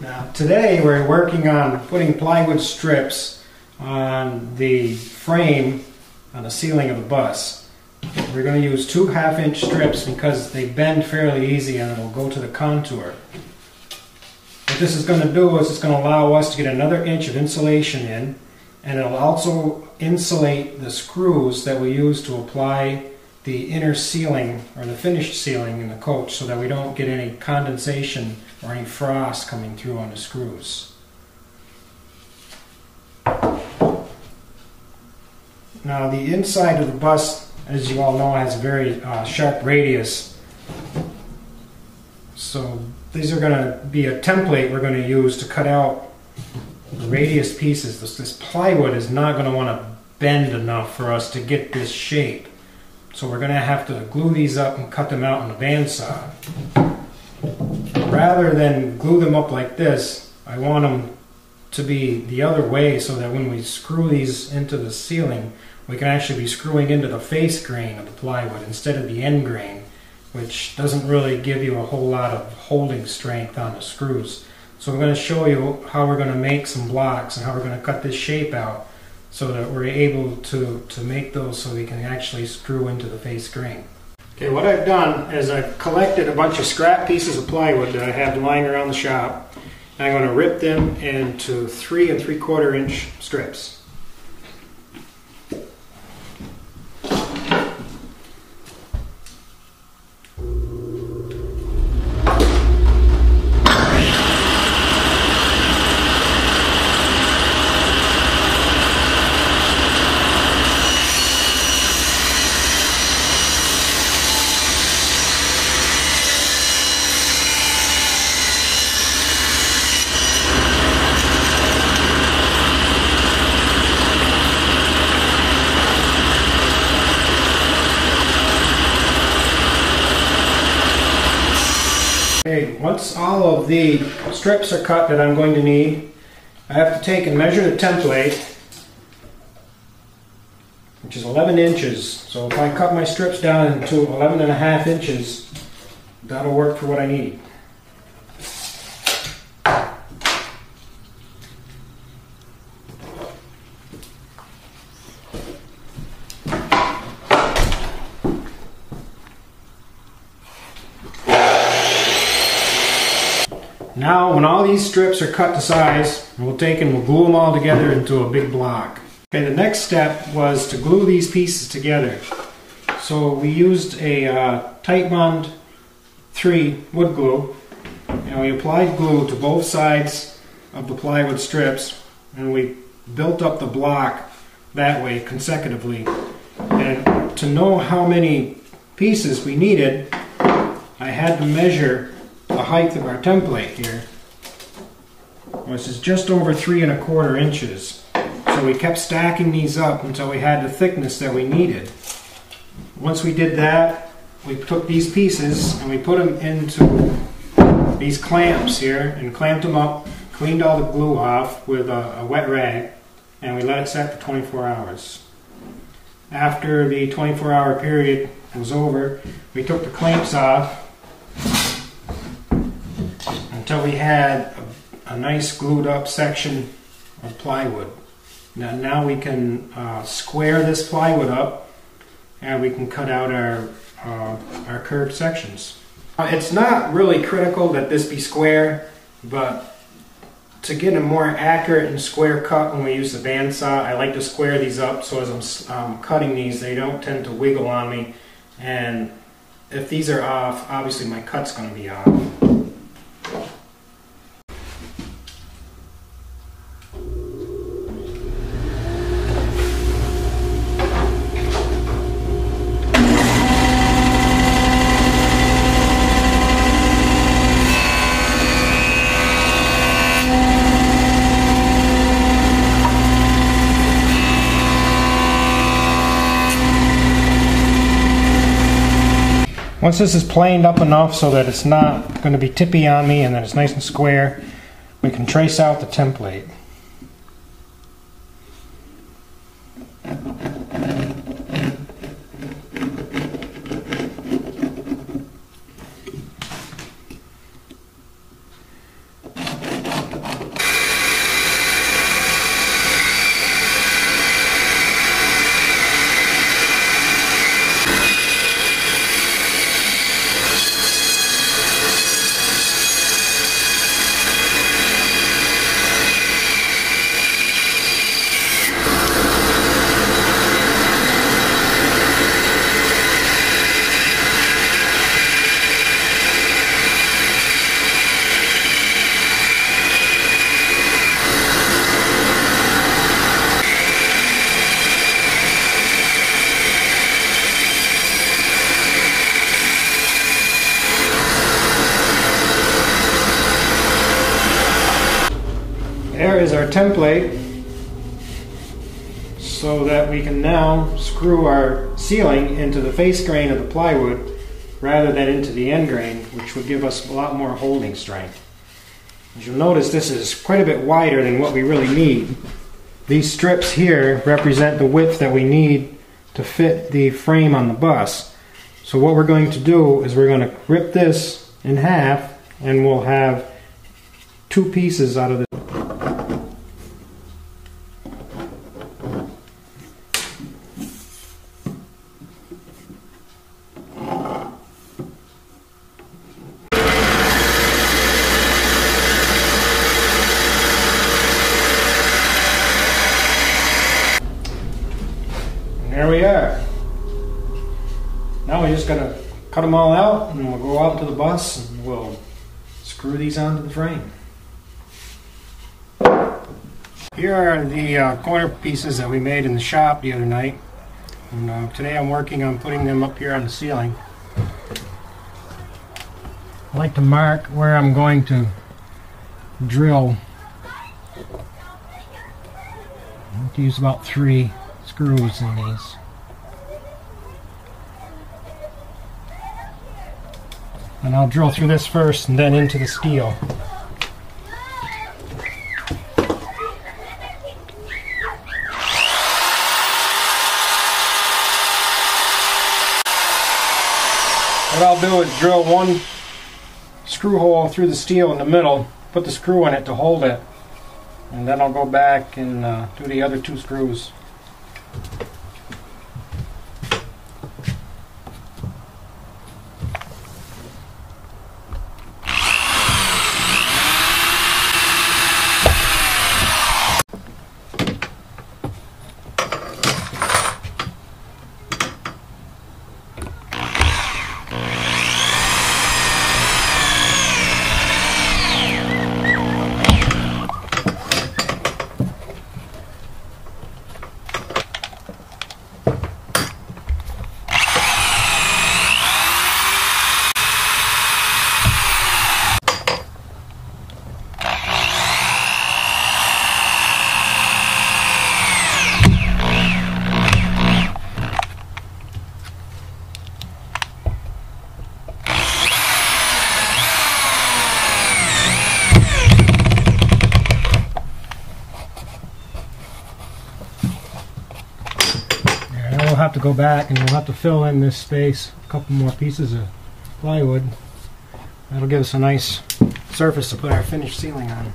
Now today we're working on putting plywood strips on the frame on the ceiling of the bus. We're going to use 2 half-inch strips because they bend fairly easy and it'll go to the contour. What this is going to do is it's going to allow us to get another inch of insulation in, and it'll also insulate the screws that we use to apply the inner ceiling or the finished ceiling in the coach so that we don't get any condensation or any frost coming through on the screws. Now the inside of the bus, as you all know, has a very sharp radius. So these are going to be a template we're going to use to cut out the radius pieces. This plywood is not going to want to bend enough for us to get this shape. So we're going to have to glue these up and cut them out on a bandsaw. Rather than glue them up like this, I want them to be the other way so that when we screw these into the ceiling, we can actually be screwing into the face grain of the plywood instead of the end grain, which doesn't really give you a whole lot of holding strength on the screws. So I'm going to show you how we're going to make some blocks and how we're going to cut this shape out so that we're able to make those so we can actually screw into the face grain. Okay, what I've done is I've collected a bunch of scrap pieces of plywood that I have lying around the shop, and I'm going to rip them into 3 3/4 inch strips. Okay, once all of the strips are cut that I'm going to need, I have to take and measure the template, which is 11 inches. So if I cut my strips down into 11.5 inches, that'll work for what I need. Now, when all these strips are cut to size, we'll take and we'll glue them all together into a big block. Okay, the next step was to glue these pieces together. So we used a Titebond 3 wood glue, and we applied glue to both sides of the plywood strips, and we built up the block that way consecutively. And to know how many pieces we needed, I had to measure the height of our template here, which is just over 3 1/4 inches. So we kept stacking these up until we had the thickness that we needed. Once we did that, we took these pieces and we put them into these clamps here and clamped them up, cleaned all the glue off with a wet rag, and we let it set for 24 hours. After the 24-hour period was over, we took the clamps off until we had a nice glued up section of plywood. Now we can square this plywood up, and we can cut out our curved sections. It's not really critical that this be square, but to get a more accurate and square cut when we use the bandsaw, I like to square these up so as I'm cutting these, they don't tend to wiggle on me, and if these are off, obviously my cut's going to be off. Once this is planed up enough so that it's not going to be tippy on me and that it's nice and square, we can trace out the template. There is our template, so that we can now screw our ceiling into the face grain of the plywood rather than into the end grain, which would give us a lot more holding strength. As you'll notice, this is quite a bit wider than what we really need. These strips here represent the width that we need to fit the frame on the bus. So what we're going to do is we're going to rip this in half, and we'll have two pieces out of this. There we are. Now we're just going to cut them all out, and we'll go out to the bus and we'll screw these onto the frame. Here are the corner pieces that we made in the shop the other night. And today I'm working on putting them up here on the ceiling. I like to mark where I'm going to drill. I have to use about 3 screws in these. And I'll drill through this first and then into the steel. What I'll do is drill one screw hole through the steel in the middle, put the screw in it to hold it, and then I'll go back and do the other 2 screws. We'll have to go back and we'll have to fill in this space, a couple more pieces of plywood. That'll give us a nice surface to put our finished ceiling on.